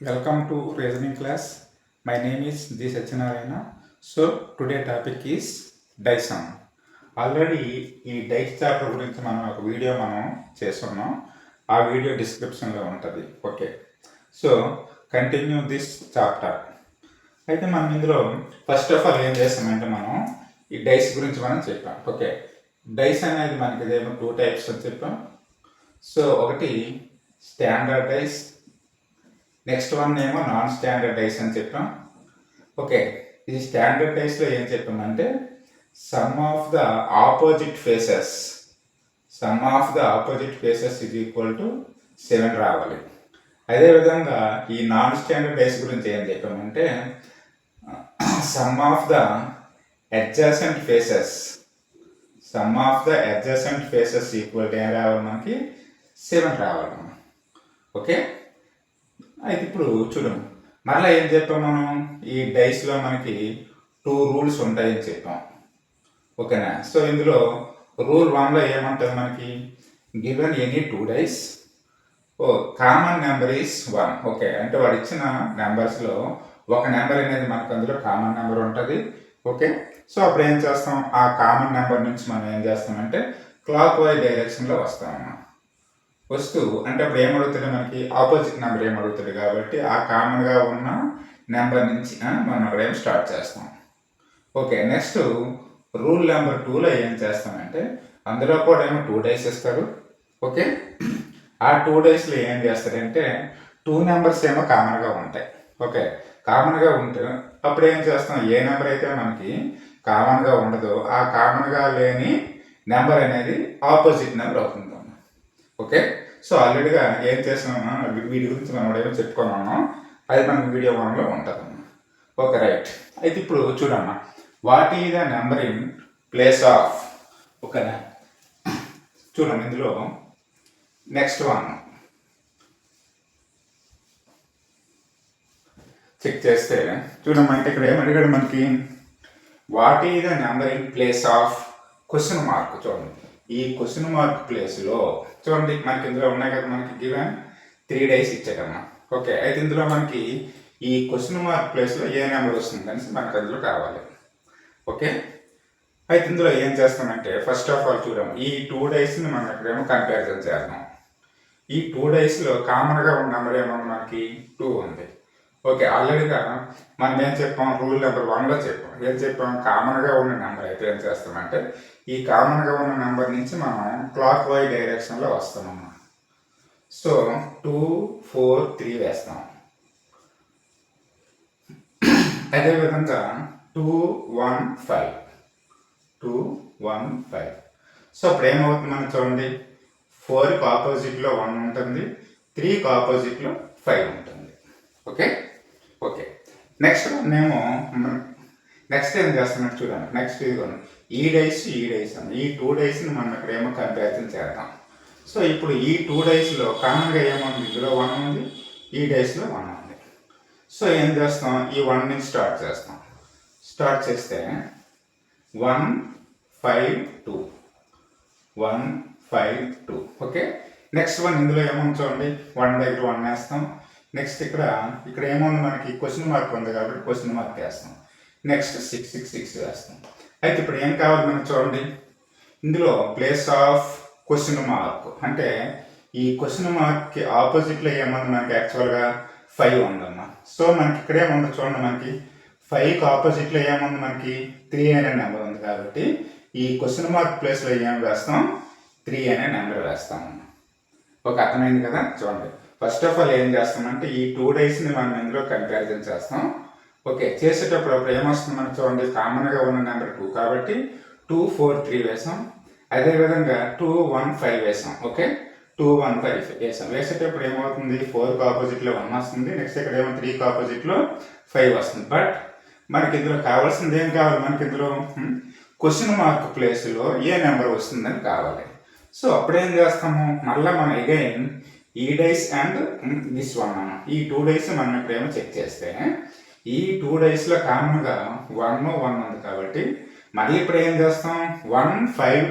Welcome to reasoning class. My name is G. Satyanarayana. So today topic is Dyson. Already ఈ dice chapter గురించి మనం ఒక video చేస్తున్నాం. ఆ వీడియో డిస్క్రిప్షన్లో ఉంటుంది. Okay, so continue this chapter. అయితే మనం ఇందులో ఫస్ట్ ఆఫ్ ఆల్ ఏం చేస్తామంటే మనం ఈ డైస్ గురించి చెప్పాం. ఓకే, డైస్ అనేది మనకి ఇదేమో 2 టైప్స్ అని చెప్పాం. సో ఒకటి స్టాండర్డ్ డైస్, నెక్స్ట్ వన్ ఏమో నాన్ స్టాండర్డ్ డైస్ అని చెప్పాం. ఓకే, ఈ స్టాండర్డ్ డైస్లో ఏం చెప్పామంటే sum of the opposite faces is equal to 7 రావాలి. అదేవిధంగా ఈ నాన్ స్టాండర్డ్ డైస్ గురించి ఏం చెప్పామంటే sum of the adjacent faces equal to ఏం రావాలి, మనకి 7 రావాలి. ఓకే, అయితే ఇప్పుడు చూడండి, మరలా ఏం చెప్పాం మనం ఈ డైస్లో మనకి 2 రూల్స్ ఉంటాయని చెప్పాం. ఓకేనా? సో ఇందులో రూల్ 1లో ఏమంటుంది మనకి, given any 2 dice common number is 1. Okay, అంటే వాడు ఇచ్చిన నెంబర్స్లో ఒక నెంబర్ అనేది మనకు అందులో కామన్ నెంబర్ ఉంటుంది. ఓకే, సో అప్పుడు ఏం చేస్తాం, ఆ కామన్ నెంబర్ నుంచి మనం ఏం చేస్తామంటే క్లాక్ వైజ్ డైరెక్షన్లో వస్తామమ్మా. వస్తూ అంటే అప్పుడు ఏమడుగుతుంది, మనకి ఆపోజిట్ నెంబర్ ఏమడుగుతుంది కాబట్టి ఆ కామన్గా ఉన్న నెంబర్ నుంచి మనం అక్కడ స్టార్ట్ చేస్తాం. ఓకే, నెక్స్ట్ రూల్ నెంబర్ 2లో ఏం చేస్తామంటే అందులో కూడా ఏమో 2 డైస్ ఇస్తారు. ఓకే, ఆ 2 డైస్లో ఏం చేస్తారంటే 2 నెంబర్స్ ఏమో కామన్గా ఉంటాయి. ఓకే, కామన్గా ఉంటే అప్పుడు ఏం చేస్తాం, ఏ నెంబర్ అయితే మనకి కామన్గా ఉండదో ఆ కామన్గా లేని నెంబర్ అనేది ఆపోజిట్ నెంబర్ అవుతుంది. ఓకే, సో ఆల్రెడీగా ఏం చేస్తున్నామా వీటి గురించి మనం ఏమో చెప్పుకున్నాము, అది మనకి వీడియో 1లో ఉంటుందమ్మా. Okay, right. అయితే ఇప్పుడు చూడమ్మా, వాట్ ఈ the number in place of. ఓకేనా, చూడమ్మా ఇందులో నెక్స్ట్ వన్ చెక్ చేస్తే చూడమ్మా, అంటే ఇక్కడ ఏమడిగాడు మనకి, వాట్ ఈ the number in place of question mark. చూడండి, ఈ క్వశ్చన్ మార్క్ ప్లేస్లో చూడండి మనకి ఇందులో ఉన్నాయి కదా, మనకి గివెన్ 3 డైస్ ఇచ్చాడమ్మా. ఓకే, అయితే ఇందులో మనకి ఈ క్వశ్చన్ మార్క్ ప్లేస్లో ఏ నెంబర్ వస్తుంది అనేసి మనకు అందులో కావాలి. ఓకే, అయితే ఇందులో ఏం చేస్తామంటే ఫస్ట్ ఆఫ్ ఆల్ చూద్దాం, ఈ 2 డైస్ని మనం ఎక్కడేమో కంపారిజన్ చేద్దాం. ఈ 2 డైస్లో కామన్గా ఉన్న నెంబర్ ఏమో మనకి 2 ఉంది. ఓకే, ఆల్రెడీగా మనం ఏం చెప్పాం, రూల్ నెంబర్ 1లో చెప్పాం. ఏం చెప్పాం, కామన్గా ఉన్న నెంబర్ అయితే ఏం చేస్తామంటే ఈ కామన్గా ఉన్న నెంబర్ నుంచి మనం క్లాక్ వైజ్ డైరెక్షన్లో వస్తామమ్మా. సో 2, 4, 3 వేస్తాం. అదేవిధంగా 2, 1, 5. సో అప్పుడు ఏమవుతుంది మనకు చూడండి, 4కి ఆపోజిట్లో 1 ఉంటుంది, 3కి ఆపోజిట్లో 5 ఉంటుంది. ఓకే, నెక్స్ట్ నెక్స్ట్ ఏం చేస్తున్నట్టు చూడండి, నెక్స్ట్ ఇదిగోండి ఈ డైస్ అని ఈ 2 డైస్ని మనం ఇక్కడ ఏమో కంపారిజన్ చేద్దాం. సో ఇప్పుడు ఈ 2 డైస్లో కామన్గా ఏముంది, ఇందులో 1 ఉంది, ఈ డైస్లో 1 ఉంది. సో ఏం చేస్తాం, ఈ 1 నుంచి స్టార్ట్ చేస్తాం. స్టార్ట్ చేస్తే 1, 5, 2. ఓకే, నెక్స్ట్ 1 ఇందులో ఏముంది చూడండి, 1 దగ్గర 1 వేస్తాం. నెక్స్ట్ ఇక్కడ ఏముంది మనకి క్వశ్చన్ మార్క్ ఉంది కాబట్టి క్వశ్చన్ మార్క్ వేస్తాం. నెక్స్ట్ 6 వేస్తాం. అయితే ఇప్పుడు ఏం కావాలి మనకు చూడండి, ఇందులో ప్లేస్ ఆఫ్ క్వశ్చన్ మార్క్ అంటే ఈ క్వశ్చన్ మార్క్కి ఆపోజిట్లో ఏముంది మనకి యాక్చువల్గా 5 ఉందమ్మా. సో మనకి ఇక్కడ ఏముంది చూడండి, మనకి 5కి ఆపోజిట్లో ఏముంది, మనకి 3 అనే నెంబర్ ఉంది కాబట్టి ఈ క్వశ్చన్ మార్క్ ప్లేస్లో ఏం వేస్తాం, 3 అనే నెంబర్ వేస్తామమ్మా. ఓకే, అర్థమైంది కదా. చూడండి, ఫస్ట్ ఆఫ్ ఆల్ ఏం చేస్తామంటే ఈ 2 డైస్ని మనం ఇందులో కంపారిజన్ చేస్తాం. ఓకే, చేసేటప్పుడు అప్పుడు ఏమొస్తుంది మనకు చూడండి, కామన్గా ఉన్న నెంబర్ 2 కాబట్టి 2, 4, 3 వేసాం. అదేవిధంగా 2, 1, 5 వేసాం. ఓకే, 2, 1, 5 వేసాం. వేసేటప్పుడు ఏమవుతుంది, 4కి ఆపోజిట్లో 1 వస్తుంది, నెక్స్ట్ ఇక్కడ ఏమో 3కి ఆపోజిట్లో 5 వస్తుంది. బట్ మనకి ఇందులో కావాల్సింది ఏం కావాలి, మనకి ఇందులో క్వశ్చన్ మార్క్ ప్లేస్లో ఏ నెంబర్ వస్తుందని కావాలి. సో అప్పుడేం చేస్తాము, మళ్ళీ మనం అగైన్ ఈ డైస్ అండ్ దిస్ 1 అన్న ఈ 2 డైస్ మనం ఇప్పుడేమో చెక్ చేస్తే ఈ 2 డైస్లో కామన్గా 1 ఉంది కాబట్టి మళ్ళీ ఇప్పుడు ఏం చేస్తాం, 1, 5,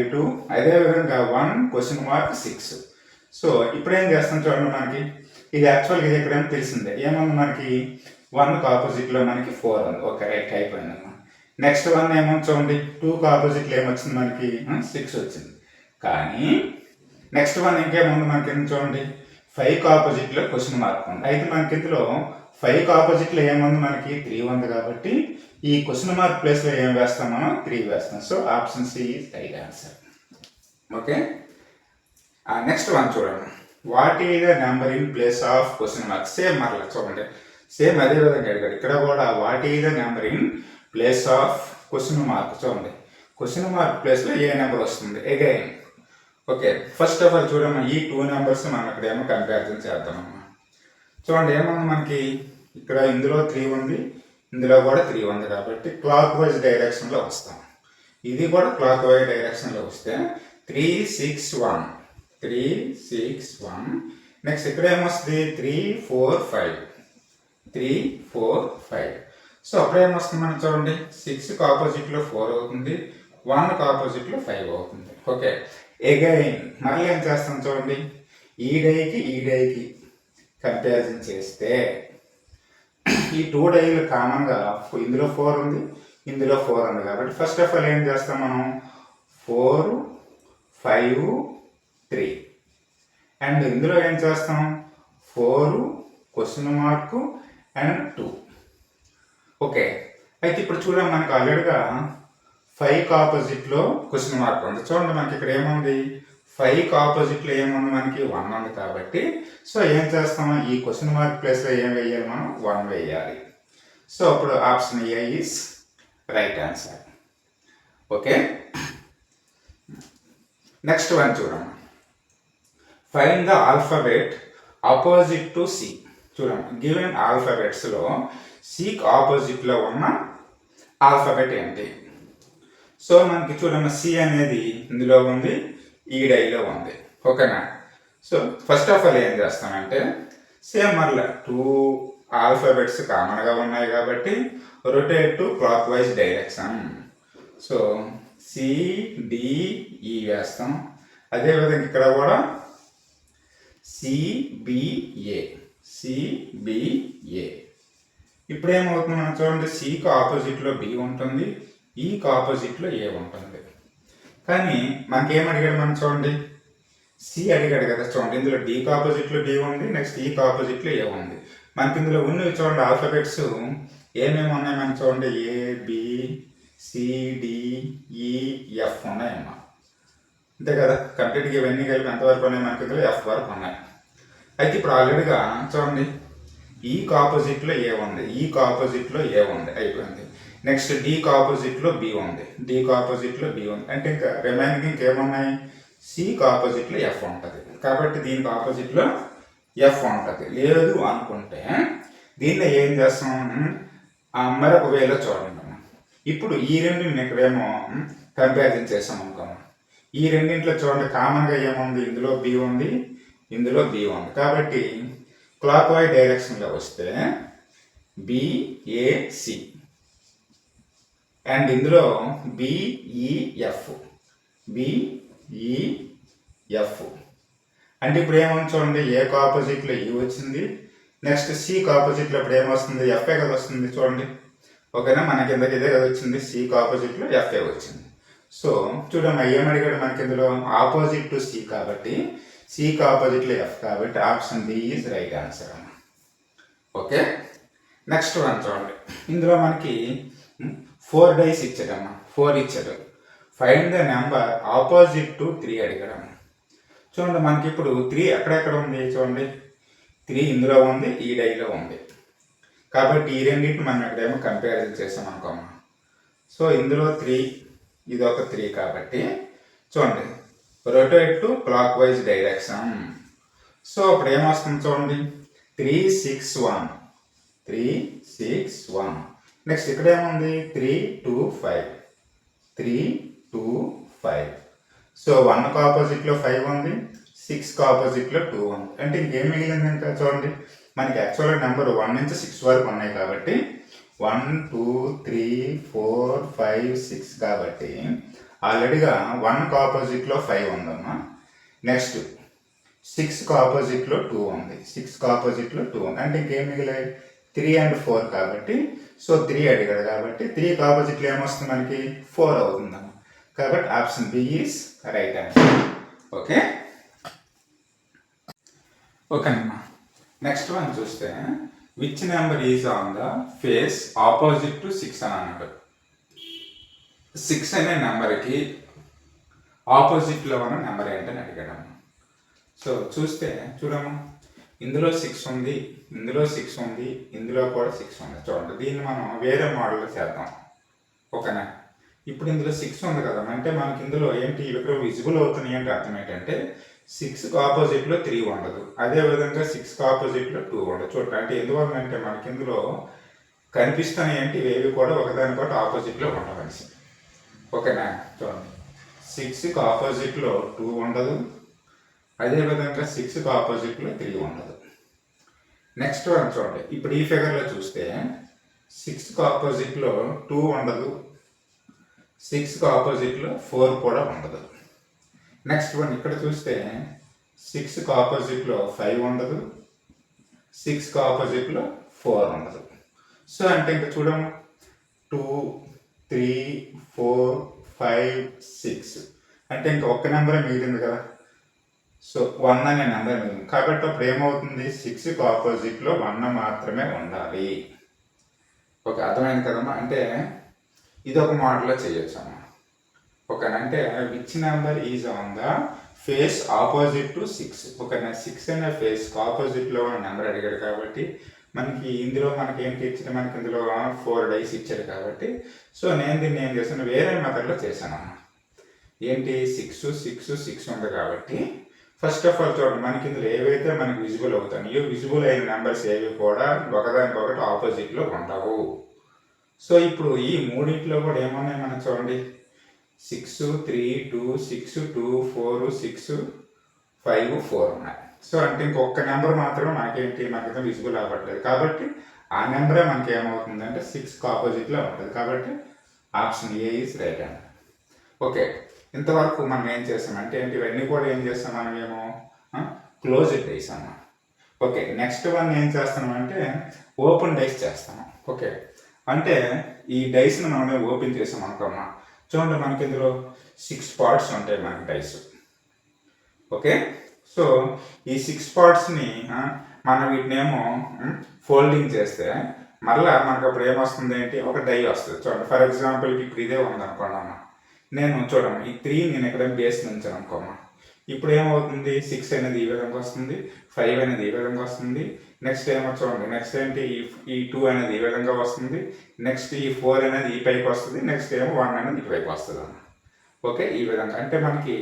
2. అదేవిధంగా 1 క్వశ్చన్ మార్క్ 6. సో ఇప్పుడు ఏం చేస్తాం చూడండి, మనకి ఇది యాక్చువల్గా ఇది ఎక్కడైనా తెలిసిందే. ఏమన్నా మనకి 1కి ఆపోజిట్లో మనకి 4 ఉంది. ఓకే, రైట్, అయిపోయిందమ్మా. నెక్స్ట్ 1 ఏమో చూడండి, 2కి ఆపోజిట్లో ఏమొచ్చింది మనకి 6 వచ్చింది. కానీ నెక్స్ట్ 1 ఇంకేముంది మనకి చూడండి, 5కి ఆపోజిట్లో క్వశ్చన్ మార్క్ ఉంది. అయితే మనకి ఇందులో 5కి ఆపోజిట్లో ఏముంది మనకి 3 ఉంది. కాబట్టి ఈ క్వశ్చన్ మార్క్ ప్లేస్లో ఏం వేస్తాం మనం, 3 వేస్తాం. So option C is right answer. Okay, next 1 చూడండి. What is the number in place of question mark? Same మరలా చూడండి, సేమ్ అదే విధంగా అడిగాడు. ఇక్కడ కూడా what is the number in place of question mark. చూడండి, క్వశ్చన్ మార్క్ ప్లేస్లో ఏ నెంబర్ వస్తుంది again. Okay, first of all చూడమ్మా, ఈ 2 నెంబర్స్ మనం ఇక్కడ ఏమో కంపారిజన్ చేద్దామమ్మా. చూడండి, ఏమన్నా మనకి ఇక్కడ ఇందులో 3 ఉంది, ఇందులో కూడా 3 ఉంది. కాబట్టి క్లాక్ వైజ్ డైరెక్షన్లో వస్తాం. ఇది కూడా క్లాక్ వైజ్ డైరెక్షన్లో వస్తే 3, 6, 1, 3, 6, 1. నెక్స్ట్ ఇక్కడ ఏమొస్తుంది 3, 4, 5, 3, 4, 5. సో అప్పుడు ఏమొస్తుంది మనం చూడండి, 6కి ఆపోజిట్లో 4 అవుతుంది, 1కి ఆపోజిట్లో 5 అవుతుంది. ఓకే, అగైన్ మళ్ళీ ఏం చేస్తాం చూడండి, ఈ డైకి కంపారిజన్ చేస్తే ఈ 2 డైలు కామన్గా ఇందులో 4 ఉంది, ఇందులో 4 ఉంది. కాబట్టి ఫస్ట్ ఆఫ్ ఆల్ ఏం చేస్తాం మనం, 4, 5, 3. అండ్ ఇందులో ఏం చేస్తాం, 4 క్వశ్చన్ మార్క్ అండ్ 2. ఓకే, అయితే ఇప్పుడు చూడండి, మనకు ఆల్రెడీగా 5కి ఆపోజిట్లో క్వశ్చన్ మార్క్ ఉంది. చూడండి, మనకి ఇక్కడ ఏముంది, 5కి ఆపోజిట్లో ఏముంది మనకి 1 ఉంది. కాబట్టి సో ఏం చేస్తాము, ఈ క్వశ్చన్ మార్క్ ప్లేస్లో ఏం వేయాలి మనం, 1 వేయాలి. సో అప్పుడు option A is right answer. Okay, next 1 చూడమ్మా. Find the alphabet opposite to C. చూడమ్మా, గివెన్ ఆల్ఫాబెట్స్లో సికి ఆపోజిట్లో ఉన్న ఆల్ఫాబెట్ ఏంటి? సో మనకి చూడమ్మా, సి అనేది ఇందులో ఉంది, ఈ డైలో ఉంది. ఓకేనా? సో ఫస్ట్ ఆఫ్ ఆల్ ఏం చేస్తామంటే, సేమ్ మరలా 2 ఆల్ఫాబెట్స్ కామన్గా ఉన్నాయి కాబట్టి rotate to clock wise direction. So CDE వేస్తాం. అదేవిధంగా ఇక్కడ కూడా సిబిఏ. ఇప్పుడు ఏమవుతుంది మనం చూడండి, సికి ఆపోజిట్లో బి ఉంటుంది, ఈకి ఆపోజిట్లో ఏ ఉంటుంది. కానీ మనకేం అడిగాడు మనం చూడండి, సి అడిగాడు కదా. చూడండి, ఇందులో డికి ఆపోజిట్లో డి ఉంది, నెక్స్ట్ ఈకి ఆపోజిట్లో ఏ ఉంది. మనకి ఇందులో ఉన్నవి చూడండి ఆల్ఫాబెట్స్ ఏమేమి ఉన్నాయి మనకి చూడండి, ఏ, బి, సి, డి, ఈ, ఎఫ్ ఉన్నాయమ్మా. అంతే కదా, కంప్లీట్గా ఇవన్నీ కలిపి ఎంతవరకు ఉన్నాయి మనకి ఇందులో ఎఫ్ వరకు ఉన్నాయి. అయితే ఇప్పుడు ఆల్రెడీగా చూడండి, ఈకి ఆపోజిట్లో ఏ ఉంది, ఈకి ఆపోజిట్లో ఏ ఉంది, అయిపోయింది. నెక్స్ట్ డికి ఆపోజిట్లో బి ఉంది, డికి ఆపోజిట్లో బి ఉంది. అంటే ఇంకా రిమైనింగ్ ఇంకేమున్నాయి, సికి ఆపోజిట్లో ఎఫ్ ఉంటుంది. కాబట్టి దీనికి ఆపోజిట్లో ఎఫ్ ఉంటుంది. లేదు అనుకుంటే దీన్ని ఏం చేస్తాం, మరొక వేలో చూడండి. ఇప్పుడు ఈ రెండింటిని ఇక్కడేమో కంపారిజన్ చేస్తాం అనుకోమా. ఈ రెండింటిలో చూడండి, కామన్గా ఏముంది, ఇందులో బి ఉంది, ఇందులో బి ఉంది. కాబట్టి క్లాక్ వైజ్ డైరెక్షన్లో వస్తే బిఏసి అండ్ ఇందులో బిఈఎఫ్. అంటే ఇప్పుడు ఏమని చూడండి, ఏకి ఆపోజిట్లో ఈ వచ్చింది, నెక్స్ట్ సికి ఆపోజిట్లో ఇప్పుడు ఏమొస్తుంది, ఎఫ్ఏ కదా వస్తుంది. చూడండి, ఓకేనా, మనకి ఇందాక ఇదే కదా వచ్చింది, సికి ఆపోజిట్లో ఎఫ్ఏ వచ్చింది. సో చూడమ్మా, ఏమడిగాడు మనకి ఇందులో, ఆపోజిట్ టు సి కాబట్టి సికి ఆపోజిట్లో ఎఫ్ కాబట్టి option B is right answer అమ్మా. ఓకే, నెక్స్ట్ 1 చూడండి. ఇందులో మనకి 4 డైస్ ఇచ్చాడమ్మా, 4 ఇచ్చాడు. Find the number opposite to 3 అడిగాడమ్మా. చూడండి, మనకి ఇప్పుడు 3 ఎక్కడెక్కడ ఉంది చూడండి, 3 ఇందులో ఉంది, ఈ డైలో ఉంది. కాబట్టి ఈ రెండింటిని మనం ఇక్కడేమో కంపారిజన్ చేసాం అనుకోమ్మా. సో ఇందులో 3, ఇది ఒక 3 కాబట్టి చూడండి, rotate to clock wise direction. So అప్పుడు ఏమొస్తుంది చూడండి, 3, 6, 1, 3, 6, 1. నెక్స్ట్ ఇక్కడ ఏముంది, 3, 2, 5, 3, 2, 5. సో 1కి ఆపోజిట్లో 5 ఉంది, 6కి ఆపోజిట్లో 2 ఉంది. అంటే ఇంకేం మిగిలింది ఇంకా చూడండి, మనకి యాక్చువల్గా నెంబర్ 1 నుంచి 6 వరకు ఉన్నాయి కాబట్టి 1, 2, 3, 4, 5, 6 కాబట్టి ఆల్రెడీగా 1కి ఆపోజిట్లో 5 ఉందమ్మా. నెక్స్ట్ 6కి ఆపోజిట్లో 2 ఉంది, 6కి ఆపోజిట్లో 2 ఉంది, అంటే ఇంకేం మిగిలాయి 3 and 4 కాబట్టి. సో 3 అడిగాడు కాబట్టి 3కి ఆపోజిట్లో ఏమొస్తుంది మనకి 4 అవుతుందమ్మా. కాబట్టి option B is right answer. Okay ఓకేనమ్మా. నెక్స్ట్ వన్ చూస్తే which number is on the face opposite to 6 అని అన్నాడు. 6 అనే నెంబర్కి ఆపోజిట్లో ఉన్న నెంబర్ ఏంటని అడిగాడమ్మా. సో చూస్తే చూడమ్మా, ఇందులో 6 ఉంది, ఇందులో 6 ఉంది, ఇందులో కూడా 6 ఉంది. చూడండి, దీన్ని మనం వేరే మోడల్లో చేద్దాం. ఓకేనా? ఇప్పుడు ఇందులో 6 ఉంది కదా, అంటే మనకి ఇందులో ఏంటి ఇక్కడ విజిబుల్ అవుతున్నాయి అంటే అర్థం ఏంటంటే 6కి ఆపోజిట్లో 3 ఉండదు, అదేవిధంగా 6కి ఆపోజిట్లో 2 ఉండదు. చూడండి, అంటే ఎందువల్ల అంటే మనకి ఇందులో కనిపిస్తున్నాయి అంటే ఇవేవి కూడా ఒకదానికొకటి ఆపోజిట్లో ఉండవలసి. ఓకేనా? చూడండి, 6కి ఆపోజిట్లో 2 ఉండదు, అదేవిధంగా 6కి ఆపోజిట్లో 3 ఉండదు. నెక్స్ట్ వన్ చూడండి, ఇప్పుడు ఈ ఫిగర్లో చూస్తే 6కి ఆపోజిట్లో 2 ఉండదు, 6కి ఆపోజిట్లో 4 కూడా ఉండదు. నెక్స్ట్ వన్ ఇక్కడ చూస్తే 6కి ఆపోజిట్లో 5 ఉండదు, 6కి ఆపోజిట్లో 4 ఉండదు. సో అంటే ఇంకా చూడము 2, 3, 4, 5, 6 అంటే ఇంకా ఒక్క నెంబరే మిగిలింది కదా. సో 1 అనే నెంబర్ మిగిలింది కాబట్టి అప్పుడు ఏమవుతుంది 6కి ఆపోజిట్లో 1 మాత్రమే ఉండాలి. ఓకే, అర్థమైంది కదమ్మా. అంటే ఇది ఒక మోడల్లో చేయొచ్చు అమ్మా. ఓకేనా? అంటే which number is on the face opposite to 6. ఓకేనా? 6 అనే ఫేస్కి ఆపోజిట్లో ఉన్న నెంబర్ అడిగాడు కాబట్టి మనకి ఇందులో మనకి ఏంటి ఇచ్చాడు, మనకి ఇందులో 4 డైస్ ఇచ్చాడు కాబట్టి సో నేను దీన్ని ఏం చేశాను, వేరే మెథడ్లో చేశాను అమ్మా. ఏంటి 6, 6, 6 ఉంది కాబట్టి ఫస్ట్ ఆఫ్ ఆల్ చూడండి, మనకి ఇందులో ఏవైతే మనకి విజిబుల్ అవుతాయో విజిబుల్ అయిన నెంబర్స్ ఏవి కూడా ఒకదానికొకటి ఆపోజిట్లో ఉండవు. సో ఇప్పుడు ఈ మూడింటిలో కూడా ఏమన్నాయి మనకు చూడండి, 6, 3, 2, 6, 2, 4, 6, 5, 4 ఉన్నాయి. సో అంటే ఇంకొక నెంబర్ మాత్రమే మనకేంటి మనకైతే విజిబుల్ అవ్వట్లేదు కాబట్టి ఆ నెంబరే మనకి ఏమవుతుందంటే 6కి ఆపోజిట్లో ఉంటుంది. కాబట్టి ఆప్షన్ ఏ ఈజ్ రైట్ అండి. ఓకే, ఇంతవరకు మనం ఏం చేస్తామంటే ఏంటి ఇవన్నీ కూడా ఏం చేస్తాం మనమేమో క్లోజ్డ్ డైస్ అన్నమాట. ఓకే, నెక్స్ట్ వన్ ఏం చేస్తామంటే ఓపెన్ డైస్ చేస్తాము. ఓకే, అంటే ఈ డైస్ని మనం ఓపెన్ చేసాం అనుకోమ్మా. చూడండి, మనకి ఇందులో 6 పార్ట్స్ ఉంటాయి మనకి డైస్. ఓకే, సో ఈ 6 పార్ట్స్ని మనం వీటినేమో ఫోల్డింగ్ చేస్తే మళ్ళీ మనకు అప్పుడు ఏమొస్తుంది ఏంటి ఒక డై వస్తుంది. చూడండి, ఫర్ ఎగ్జాంపుల్కి ఇప్పుడు ఇదే ఉందనుకోండి అమ్మా, నేను చూడమ్మా ఈ 3 నేను ఎక్కడ బేస్ నుంచాను అనుకోమ్మా, ఇప్పుడు ఏమవుతుంది 6 అనేది ఈ విధంగా వస్తుంది, 5 అనేది ఈ విధంగా వస్తుంది, నెక్స్ట్ ఏమో చూడండి నెక్స్ట్ ఏంటి ఈ 2 అనేది ఈ విధంగా వస్తుంది, నెక్స్ట్ ఈ 4 అనేది ఈ పైకి వస్తుంది, నెక్స్ట్ ఏమో 1 అనేది ఈ పైకి వస్తుంది అన్న. ఓకే, ఈ విధంగా అంటే మనకి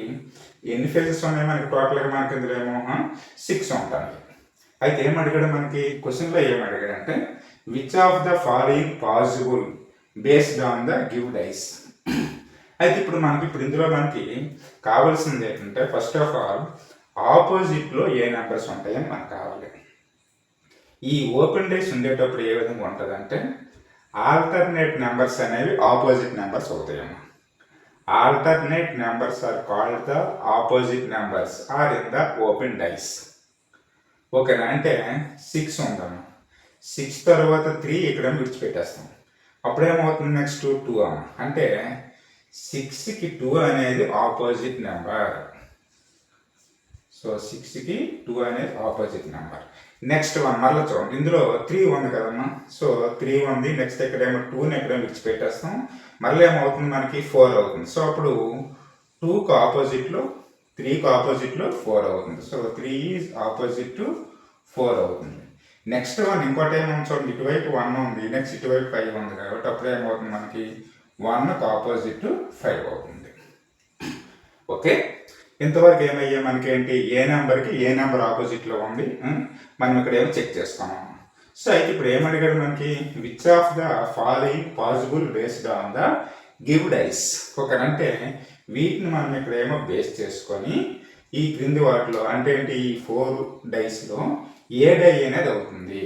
ఎన్ని ఫేజెస్ ఉన్నాయి మనకి టోటల్గా మనకి ఇందులో ఏమో 6 ఉంటాయి. అయితే ఏం అడిగాడు మనకి క్వశ్చన్లో ఏం అడిగాడు అంటే which of the following possible based on the give dice. అయితే ఇప్పుడు ఇందులో మనకి కావాల్సింది ఏంటంటే ఫస్ట్ ఆఫ్ ఆల్ ఆపోజిట్లో ఏ నెంబర్స్ ఉంటాయని మనకు కావాలి. ఈ ఓపెన్ డైస్ ఉండేటప్పుడు ఏ విధంగా ఉంటుందంటే ఆల్టర్నేట్ నెంబర్స్ అనేవి ఆపోజిట్ నెంబర్స్ అవుతాయమ్మా. Alternate numbers are called the opposite numbers are in the open dice. ఓకేనా? అంటే 6 ఉందమ్మా, 6 తర్వాత 3 ఇక్కడ విడిచిపెట్టేస్తాం, అప్పుడేమవుతుంది నెక్స్ట్ 2 అమ్మా. అంటే 6కి 2 అనేది ఆపోజిట్ నెంబర్. సో 6కి 2 అనేది ఆపోజిట్ నెంబర్. నెక్స్ట్ వన్ మళ్ళీ చూడండి, ఇందులో 3 ఉంది కదమ్మా. సో 3 ఉంది, నెక్స్ట్ ఎక్కడేమో 2ని ఎక్కడేమో విడిచిపెట్టేస్తాం, మళ్ళీ ఏమవుతుంది మనకి 4 అవుతుంది. సో అప్పుడు 2కి ఆపోజిట్లో 3కి ఆపోజిట్లో 4 అవుతుంది. సో 3 ఈజ్ ఆపోజిట్ టు 4 అవుతుంది. నెక్స్ట్ వన్ ఇంకోటి ఏమో చూడండి, ఇటువైపు 1 ఉంది, నెక్స్ట్ ఇటువైపు 5 ఉంది కాబట్టి అప్పుడు ఏమవుతుంది మనకి 1కి ఆపోజిట్ 5 అవుతుంది. ఓకే, ఇంతవరకు ఏమయ్యా మనకేంటి ఏ నెంబర్కి ఏ నెంబర్ ఆపోజిట్లో ఉంది మనం ఇక్కడ ఏమో చెక్ చేసుకున్నాం. సో అయితే ఇప్పుడు ఏమడిగాడు మనకి which of the following possible based on the give dice. ఓకేనంటే వీటిని మనం ఇక్కడ ఏమో బేస్ చేసుకొని ఈ క్రింది వాటిలో అంటే ఏంటి ఈ 4 డైస్లో ఏ డై అనేది అవుతుంది.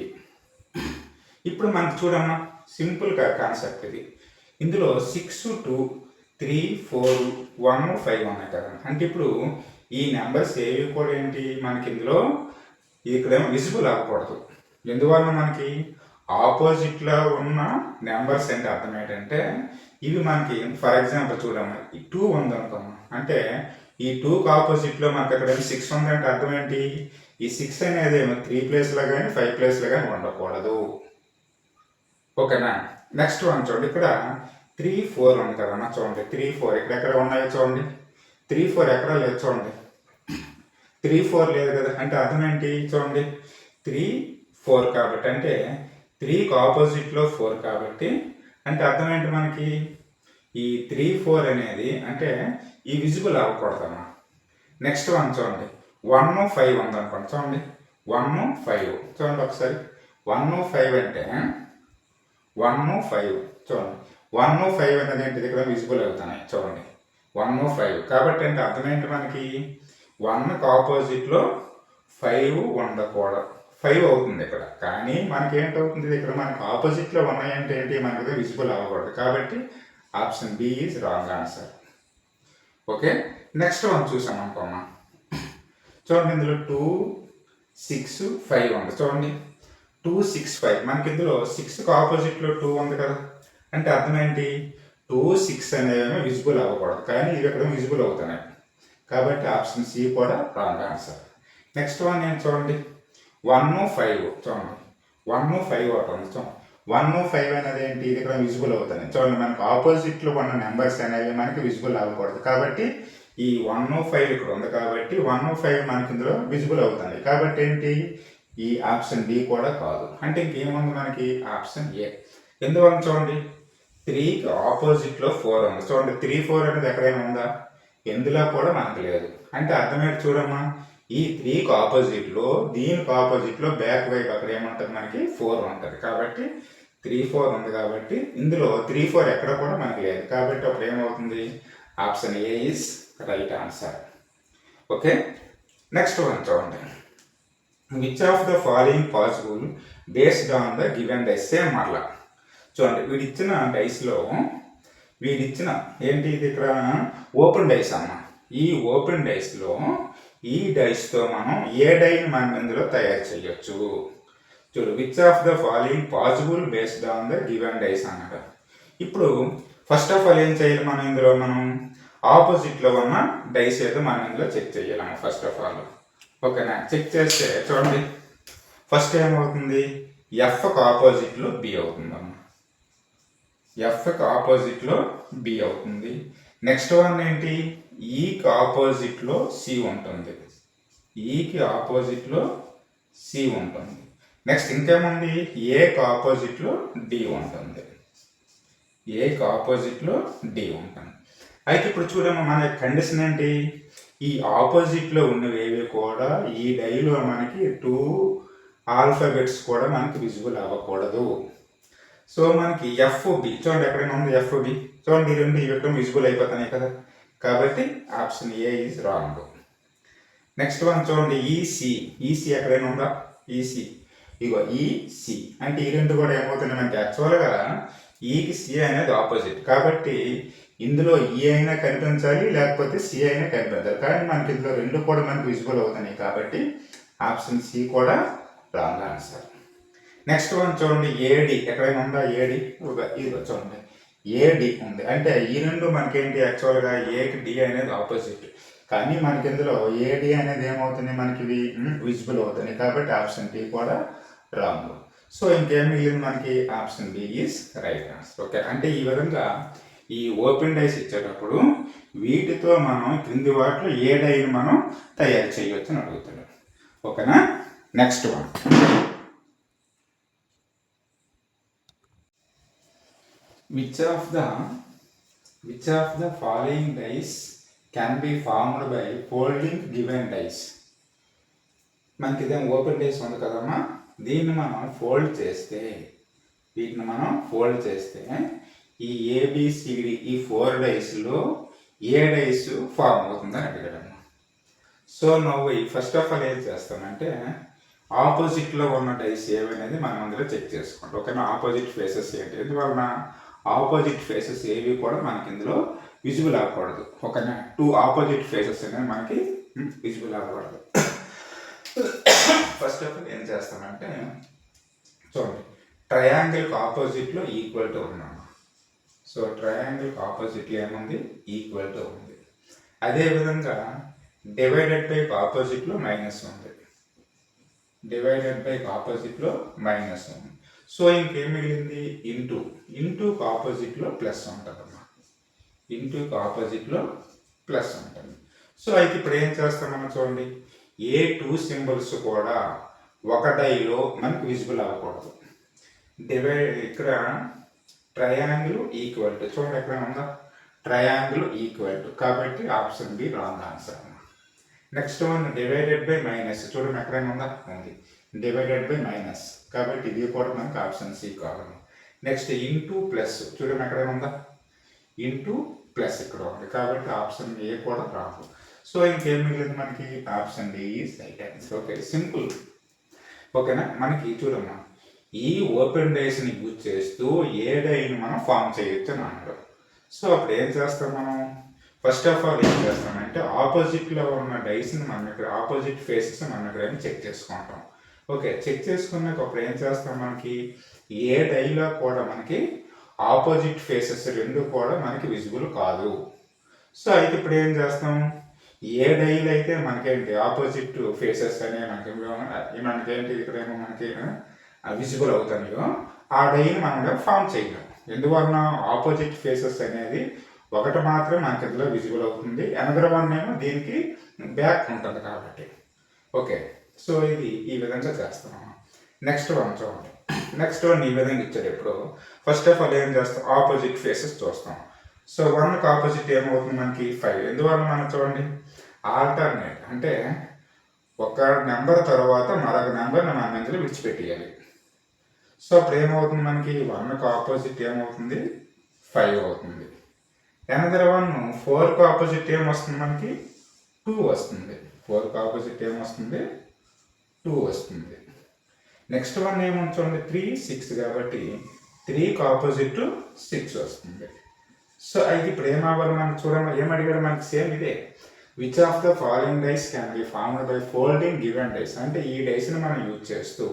ఇప్పుడు మనకి చూడమ్మా సింపుల్ కాన్సెప్ట్ ఇది. ఇందులో 6, 2, 3, 4, 1, 5 ఉన్నాయి కదా. అంటే ఇప్పుడు ఈ నెంబర్స్ ఏవి కూడా ఏంటి మనకి ఇందులో ఇక్కడేమో విజిబుల్ అవ్వకూడదు. ఎందువల్ల మనకి ఆపోజిట్లో ఉన్న నెంబర్స్ అంటే అర్థం ఏంటంటే ఇవి మనకి ఫర్ ఎగ్జాంపుల్ చూడమ్మా, ఈ 2 ఉందనుకోమ్మా, అంటే ఈ 2కి ఆపోజిట్లో మనకి అక్కడ 6 ఉందంటే అర్థం ఏంటి, ఈ 6 అనేది ఏమో 3 ప్లేస్లో కానీ 5 ప్లేస్లో కానీ ఉండకూడదు. ఓకేనా. నెక్స్ట్ వన్ చూడండి, ఇక్కడ 3, 4 ఉంది కదమ్మా, చూడండి 3, 4 ఎక్కడెక్కడ ఉన్నాయో చూడండి. 3, 4 ఎక్కడ లేదు చూడండి. 3, 4 లేదు కదా, అంటే అర్థం ఏంటి చూడండి, 3, 4 కాబట్టి అంటే 3కి ఆపోజిట్లో 4 కాబట్టి అంటే అర్థం ఏంటి మనకి, ఈ 3, 4 అనేది అంటే ఈ విజిబుల్ అవ్వకూడదమ్మా. నెక్స్ట్ వన్ చూడండి, 1, 5 ఉందనుకోండి, చూడండి 1, 5 చూడండి ఒకసారి. 1, 5 అంటే 1, 5 చూడండి. 1, 5 అనేది ఏంటిది ఇక్కడ విజిబుల్ అవుతున్నాయి చూడండి. 1, 5 కాబట్టి అంటే అర్థం ఏంటి మనకి, 1కి ఆపోజిట్లో 5 ఉండకూడదు. 5 అవుతుంది ఇక్కడ, కానీ మనకి ఏంటవుతుంది ఇక్కడ మనకి ఆపోజిట్లో ఉన్నాయంటే ఏంటి మనకి విజిబుల్ అవ్వకూడదు. కాబట్టి option B is wrong answer. Okay. Next one చూసాం అనుకోమ్మా, చూడండి ఇందులో 2, 6, 5 ఉంది చూడండి. 2, 6, 5 మనకి ఇందులో 6కి ఆపోజిట్లో 2 ఉంది కదా, అంటే అర్థం ఏంటి 2, 6 అనేవి విజిబుల్ అవ్వకూడదు, కానీ ఇవి ఇక్కడ విజిబుల్ అవుతున్నాయి. కాబట్టి ఆప్షన్ సి కూడా రాంగ్ ఆన్సర్. నెక్స్ట్ వన్ నేను చూడండి 1, 5 చూడండి. 1, 5 ఒకటి ఉంది చూడండి. 1, 5 అనేది ఏంటి, ఇది ఇక్కడ విజిబుల్ అవుతుంది చూడండి. మనకు ఆపోజిట్లో ఉన్న నెంబర్స్ అనేవి మనకి విజిబుల్ అవ్వకూడదు. కాబట్టి ఈ 1, 5 ఇక్కడ ఉంది కాబట్టి 1, 5 మనకి ఇందులో విజిబుల్ అవుతుంది. కాబట్టి ఏంటి, ఈ ఆప్షన్ డి కూడా కాదు. అంటే ఇంకేముంది మనకి ఆప్షన్ ఏ. ఎందువల్ల చూడండి 3కి ఆపోజిట్లో 4 ఉంది చూడండి. 3, 4 అనేది ఎక్కడైనా ఉందా, ఎందులో కూడా మనకు లేదు. అంటే అర్థమేంటి చూడమ్మా, ఈ 3కి ఆపోజిట్లో దీనికి ఆపోజిట్లో బ్యాక్ వైపు అక్కడ ఏముంటుంది మనకి 4 ఉంటుంది. కాబట్టి 3, 4 ఉంది కాబట్టి ఇందులో 3, 4 ఎక్కడ కూడా మనకి లేదు. కాబట్టి అప్పుడు ఏమవుతుంది, option A is right answer. Okay. Next one చూడండి, which of the following possible based on the given dice. Same మరలా చూడండి, వీడిచ్చిన డైస్లో వీడిచ్చిన ఏంటి, ఇది ఇక్కడ ఓపెన్ డైస్ అమ్మ. ఈ ఓపెన్ డైస్లో ఈ డైస్తో మనం ఏ డైని మనం ఇందులో తయారు చేయొచ్చు. చూడు, which of the following possible based on the given dice అన్నాడు. ఇప్పుడు ఫస్ట్ ఆఫ్ ఆల్ ఏం చేయాలి, మనం ఇందులో మనం ఆపోజిట్లో ఉన్న డైస్ ఏదో మనం ఇందులో చెక్ చేయాలమ్మ ఫస్ట్ ఆఫ్ ఆల్. ఓకేనా. చెక్ చేస్తే చూడండి ఫస్ట్ ఏమవుతుంది, ఎఫ్కి ఆపోజిట్లో బి అవుతుంది అమ్మ. ఎఫ్కి ఆపోజిట్లో బి అవుతుంది. నెక్స్ట్ వన్ ఏంటి, ఈకి ఆపోజిట్లో సి ఉంటుంది. ఈకి ఆపోజిట్లో సి ఉంటుంది. నెక్స్ట్ ఇంకేముంది, ఏకి ఆపోజిట్లో డి ఉంటుంది. ఏకి ఆపోజిట్లో డి ఉంటుంది. అయితే ఇప్పుడు చూడమ్మా, మన కండిషన్ ఏంటి, ఈ ఆపోజిట్లో ఉన్నవేవి కూడా ఈ డైలో మనకి 2 ఆల్ఫాబెట్స్ కూడా మనకి విజిబుల్ అవ్వకూడదు. సో మనకి ఎఫ్బి చూడండి, ఎక్కడైనా ఉంది ఎఫ్బి చూడండి, ఈ రెండు ఇవి విజిబుల్ అయిపోతున్నాయి కదా. కాబట్టి option A is wrong. Next one చూడండి, ఈసి. ఈసి ఎక్కడైనా ఉందా, ఈసి ఇగో ఈసి అంటే ఈ రెండు కూడా ఏమవుతున్నాయి మనకి, యాక్చువల్గా ఈకి సి అనేది ఆపోజిట్. కాబట్టి ఇందులో ఈ అయినా కనిపించాలి, లేకపోతే సి అయినా కనిపించాలి, కానీ మనకి ఇందులో రెండు కూడా మనకి విజిబుల్ అవుతున్నాయి. కాబట్టి ఆప్షన్ సి కూడా రాంగ్ ఆన్సర్. నెక్స్ట్ వన్ చూడండి, ఏడి ఎక్కడైనా ఉందా, ఏడి ఇదిగో చూడండి ఏడి ఉంది. అంటే ఈ రెండు మనకేంటి, యాక్చువల్గా ఏకి డి అనేది ఆపోజిట్, కానీ మనకి ఇందులో ఏడి అనేది ఏమవుతుంది మనకి విజిబుల్ అవుతుంది. కాబట్టి ఆప్షన్ డి కూడా రాంగ్. సో ఇంకేం మిగిలింది మనకి, option B is right answer. Okay. అంటే ఈ విధంగా ఈ ఓపెన్ డైస్ ఇచ్చేటప్పుడు వీటితో మనం క్రింది వాటిలో ఏ డైని మనం తయారు చేయవచ్చు అని అడుగుతాడు. ఓకేనా. Next one, which of the following dice can be formed by folding given dice. మనకి ఇదేం ఓపెన్ డైస్ ఉంది కదమ్మా, దీన్ని మనం ఫోల్డ్ చేస్తే, వీటిని మనం ఫోల్డ్ చేస్తే ఈ ఏబిసిడి ఈ 4 డైస్లో ఏ డైస్ ఫామ్ అవుతుందని అడిగాడమ్మా. సో నువ్వు ఫస్ట్ ఆఫ్ ఆల్ ఏం చేస్తామంటే ఆపోజిట్లో ఉన్న డైస్ ఏవనేది మనం అందులో చెక్ చేసుకోండి. ఓకేనా. ఆపోజిట్ ఫేసెస్ ఏంటి, ఎందువలన ఆపోజిట్ ఫేసెస్ ఏవి కూడా మనకి ఇందులో విజిబుల్ అవ్వకూడదు. ఓకేనా. 2 ఆపోజిట్ ఫేసెస్ అనేవి మనకి విజిబుల్ అవ్వకూడదు. ఫస్ట్ ఆఫ్ ఆల్ ఏం చేస్తామంటే చూడండి, ట్రయాంగిల్కి ఆపోజిట్లో ఈక్వల్ టు ఉన్నాము. సో ట్రయాంగిల్కి ఆపోజిట్లో ఏముంది, ఈక్వల్ టు ఉంది. అదేవిధంగా డివైడెడ్ బై ఆపోజిట్లో మైనస్ ఉంది, డివైడెడ్ బై ఆపోజిట్లో మైనస్ ఉంది. సో ఇంకేం మిగిలింది, ఇంటూ ఆపోజిట్లో ప్లస్ ఉంటుందమ్మా, ఇంటూకి ఆపోజిట్లో ప్లస్ ఉంటుంది. సో అయితే ఇప్పుడు ఏం చేస్తామన్నా చూడండి, ఏ టూ సింబల్స్ కూడా ఒక డైలో మనకి విజిబుల్ అవ్వకూడదు. ఇక్కడ ట్రయాంగిల్ ఈక్వల్ టు, చూడండి ఎక్కడ ఉందా, ట్రయాంగిల్ ఈక్వల్ టు, కాబట్టి option be wrong answer. Next one divided by minus, చూడండి ఎక్కడైనా ఉందా, ఉంది, డివైడెడ్ బై మైనస్, కాబట్టి ఇది కూడా మనకి ఆప్షన్ సి కావాలి. నెక్స్ట్ ఇంటూ ప్లస్, చూడండి ఎక్కడైనా ఉందా, ఇంటూ ప్లస్ ఇక్కడ ఉంది, కాబట్టి ఆప్షన్ ఏ కూడా రాదు. సో ఇంకేం మిగిలింది మనకి, option D is right answer. Okay, simple. ఓకేనా, మనకి చూడమ్మా, ఈ ఓపెన్ డైస్ని యూజ్ చేస్తూ ఏ డైని మనం ఫామ్ చేయొచ్చు అని అన్నాడు. సో అప్పుడు ఏం చేస్తాం మనం, ఫస్ట్ ఆఫ్ ఆల్ ఏం చేస్తామంటే ఆపోజిట్లో ఉన్న డైస్ని మనం ఇక్కడ ఆపోజిట్ ఫేసెస్ మనం ఇక్కడ చెక్ చేసుకుంటాం. ఓకే, చెక్ చేసుకున్నాక అప్పుడు ఏం చేస్తాం, మనకి ఏ డైలో కూడా మనకి ఆపోజిట్ ఫేసెస్ రెండు కూడా మనకి విజిబుల్ కాదు. సో అయితే ఇప్పుడు ఏం చేస్తాం, ఏ డైలు అయితే మనకేంటి ఆపోజిట్ ఫేసెస్ అనే మనకేంటి ఇక్కడేమో మనకి విజిబుల్ అవుతాయో ఆ డైని మనం ఫామ్ చేయలేం. ఎందువలన ఆపోజిట్ ఫేసెస్ అనేది ఒకటి మాత్రం మనకి ఇందులో విజిబుల్ అవుతుంది, అనదర్ వన్ ఏమో దీనికి బ్యాక్ ఉంటుంది కాబట్టి. ఓకే, సో ఇది ఈ విధంగా చేస్తాం. నెక్స్ట్ వన్ చూడండి, నెక్స్ట్ వన్ ఈ విధంగా ఇచ్చాడు. ఇప్పుడు ఫస్ట్ ఆఫ్ ఆల్ ఏం చేస్తాం, ఆపోజిట్ ఫేసెస్ చూస్తాం. సో 1కి ఆపోజిట్ ఏమవుతుంది మనకి 5. ఎందువల్ల మనం చూడండి ఆల్టర్నేట్ అంటే ఒక నెంబర్ తర్వాత మరొక నెంబర్ని మన మధ్యలో విడిచిపెట్టేయాలి. సో అప్పుడు ఏమవుతుంది మనకి 1కి ఆపోజిట్ ఏమవుతుంది 5 అవుతుంది. అనదర్ వన్ 4కి ఆపోజిట్ ఏమొస్తుంది మనకి 2 వస్తుంది, 4కి ఆపోజిట్ ఏమొస్తుంది 2 వస్తుంది. నెక్స్ట్ వన్ ఏముంచండి 3, 6 కాబట్టి 3కి ఆపోజిట్ 6 వస్తుంది. సో అయితే ఇప్పుడు ఏమవ్వాలి మనకి చూడండి, ఏమడిగాడు మనకి సేమ్ ఇదే, which of the following dice can be formed by folding given dice. అంటే ఈ డైస్ని మనం యూజ్ చేస్తూ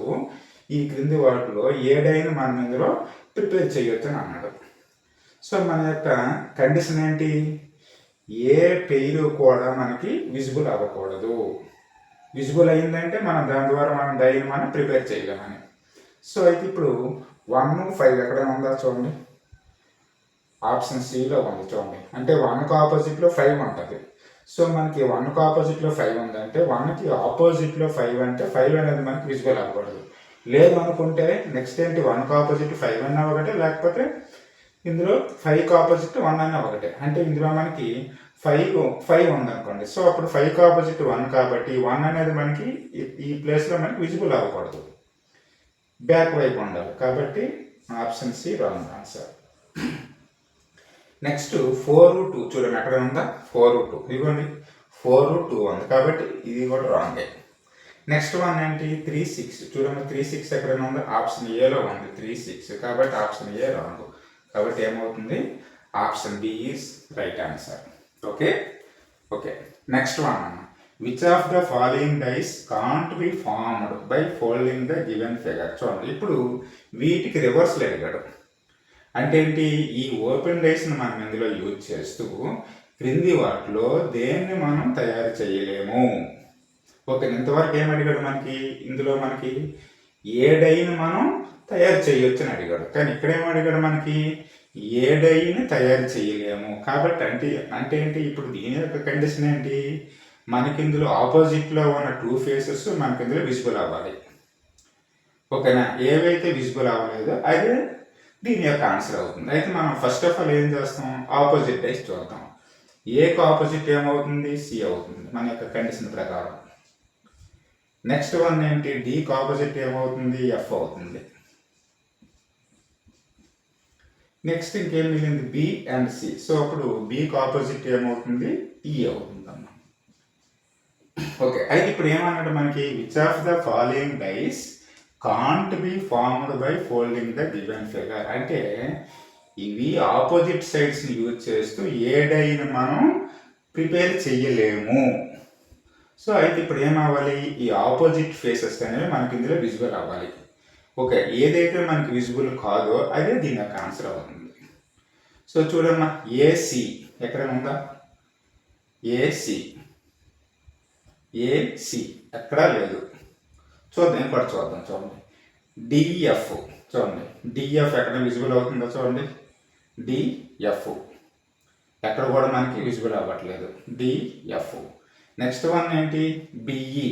ఈ క్రింది వాటిలో ఏ డైని మనం ఇందులో ప్రిపేర్ చేయొచ్చు అని అన్నాడు. సో మన యొక్క కండిషన్ ఏంటి, ఏ పెయిర్ కూడా మనకి విజిబుల్ అవ్వకూడదు. విజిబుల్ అయిందంటే మనం దాని ద్వారా మనం డైని మనం ప్రిపేర్ చేయలేమని. సో అయితే ఇప్పుడు 1, 5 ఎక్కడైనా ఉందా చూడండి, ఆప్షన్ సిలో ఉంది చూడండి. అంటే 1కి ఆపోజిట్లో 5 ఉంటుంది. సో మనకి 1కి ఆపోజిట్లో 5 ఉందంటే 1కి ఆపోజిట్లో 5 అంటే 5 అనేది మనకి విజిబుల్ అవ్వకూడదు. లేదు అనుకుంటే నెక్స్ట్ ఏంటి 1కి ఆపోజిట్ 5 అన్నా ఒకటే, లేకపోతే ఇందులో 5కి ఆపోజిట్ 1 అన్నా ఒకటే. అంటే ఇందులో మనకి 5 ఉందనుకోండి. సో అప్పుడు 5కి ఆపోజిట్ 1 కాబట్టి 1 అనేది మనకి ఈ ప్లేస్లో మనకి విజిబుల్ అవ్వకూడదు, బ్యాక్ వైపు ఉండాలి. కాబట్టి option C wrong answer. Next 4, 2 చూడండి అక్కడ ఉందా 4, 2 ఇదిగోండి 4, 2 ఉంది కాబట్టి ఇది కూడా రాంగే. నెక్స్ట్ వన్ ఏంటి 3, 6 చూడండి 3, 6 ఎక్కడైనా ఉందా, ఆప్షన్ ఏలో ఉంది 3, 6 కాబట్టి ఆప్షన్ ఏ రాంగ్. కాబట్టి ఏమవుతుంది, option B is right answer. Okay okay, next one అన్న, which of the following dice can't be formed by folding the given figure. చూడండి ఇప్పుడు వీటికి రివర్స్లో అడిగాడు. అంటే ఏంటి, ఈ ఓపెన్ డైస్ని మనం ఇందులో యూజ్ చేస్తూ క్రింది వాటిలో దేన్ని మనం తయారు చేయలేము. ఓకే, ఇంతవరకు ఏం అడిగాడు మనకి, ఇందులో మనకి ఏ డైని మనం తయారు చేయొచ్చు అని అడిగాడు. కానీ ఇక్కడ ఏం అడిగాడు మనకి, ఏ డైని తయారు చేయలేము. కాబట్టి అంటే ఏంటి, ఇప్పుడు దీని యొక్క కండిషన్ ఏంటి, మనకి ఇందులో ఆపోజిట్లో ఉన్న 2 ఫేసెస్ మనకి ఇందులో విజిబుల్ అవ్వాలి. ఓకేనా, ఏవైతే విజిబుల్ అవ్వలేదో అదే దీని యొక్క ఆన్సర్ అవుతుంది. అయితే మనం ఫస్ట్ ఆఫ్ ఆల్ ఏం చేస్తాం, ఆపోజిట్ డైస్ చూద్దాం. ఏకి ఆపోజిట్ ఏమవుతుంది, సి అవుతుంది మన యొక్క కండిషన్ ప్రకారం. నెక్స్ట్ వన్ ఏంటి, డికి ఆపోజిట్ ఏమవుతుంది, ఎఫ్ అవుతుంది. నెక్స్ట్ ఇంకేం మిగిలింది, బి అండ్ సి. సో అప్పుడు బికి ఆపోజిట్ ఏమవుతుంది, ఈ అవుతుంది అన్న. ఓకే, అయితే ఇప్పుడు ఏమన్నాడు మనకి, which of the following dice can't be formed by folding the given figure. అంటే ఇవి ఆపోజిట్ సైడ్స్ని యూజ్ చేస్తూ ఏ డైని మనం ప్రిపేర్ చెయ్యలేము. సో అయితే ఇప్పుడు ఏం అవ్వాలి, ఈ ఆపోజిట్ ఫేసెస్ అనేవి మనకి ఇందులో విజిబుల్ అవ్వాలి. ఓకే, ఏదైతే మనకి విజిబుల్ కాదో అదే దీని యొక్క ఆన్సర్ అవుతుంది. సో చూడమ్మా, ఏసి ఎక్కడైనా ఉందా? ఏసి ఏసి ఎక్కడా లేదు. చూద్దాం, ఇంకోటి చూద్దాం. చూడండి, డిఎఫ్. చూడండి, డిఎఫ్ ఎక్కడ విజిబుల్ అవుతుందో చూడండి. డిఎఫ్ ఎక్కడ కూడా మనకి విజిబుల్ అవ్వట్లేదు. డిఎఫ్. నెక్స్ట్ వన్ ఏంటి? బిఈ.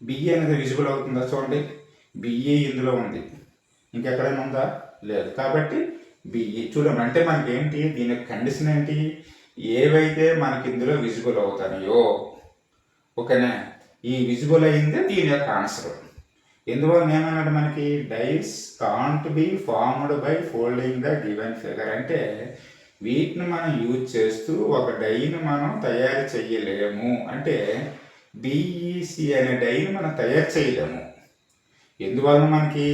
బిఈ అనేది విజిబుల్ అవుతుందో చూడండి. బిఈ ఇందులో ఉంది, ఇంకెక్కడైనా ఉందా? లేదు. కాబట్టి బిఈ. చూడండి, అంటే మనకి ఏంటి, దీని యొక్క కండిషన్ ఏంటి, ఏవైతే మనకి ఇందులో విజిబుల్ అవుతాయో, ఓకేనా, ఈ విజిబుల్ అయిందే దీని యొక్క ఆన్సర్. ఎందువల్ల ఏమన్నాడు మనకి, dice can't be formed by folding the given figure. అంటే వీటిని మనం యూజ్ చేస్తూ ఒక డైని మనం తయారు చేయలేము. అంటే బిఈసి అనే డైని మనం తయారు చేయలేము. ఎందువల్ల మనకి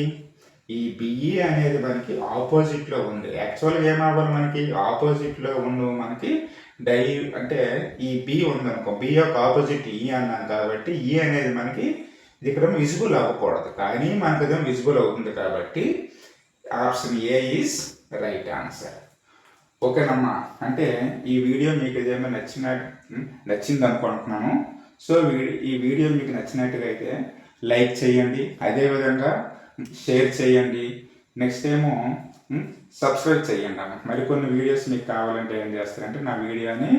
ఈ బిఈ అనేది మనకి ఆపోజిట్లో ఉంది. యాక్చువల్గా ఏమవ్వాలి, మనకి ఆపోజిట్లో ఉన్న మనకి డై అంటే ఈ బి ఉందనుకో, బి యొక్క ఆపోజిట్ ఈ అన్నాం కాబట్టి ఈ అనేది మనకి ఇక్కడ విజిబుల్ అవ్వకూడదు, కానీ మనకి అదేమో విజిబుల్ అవుతుంది. కాబట్టి option A is right answer. ఓకేనమ్మా, అంటే ఈ వీడియో మీకు ఏదైనా నచ్చింది అనుకుంటున్నాను. సో ఈ వీడియో మీకు నచ్చినట్టుగా అయితే లైక్ చేయండి, అదేవిధంగా షేర్ చేయండి, నెక్స్ట్ ఏమో సబ్స్క్రైబ్ చేయండి అమ్మ. మరికొన్ని వీడియోస్ మీకు కావాలంటే ఏం చేస్తారంటే నా వీడియోని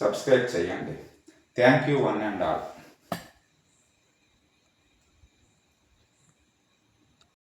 సబ్స్క్రైబ్ చేయండి. Thank you one and all.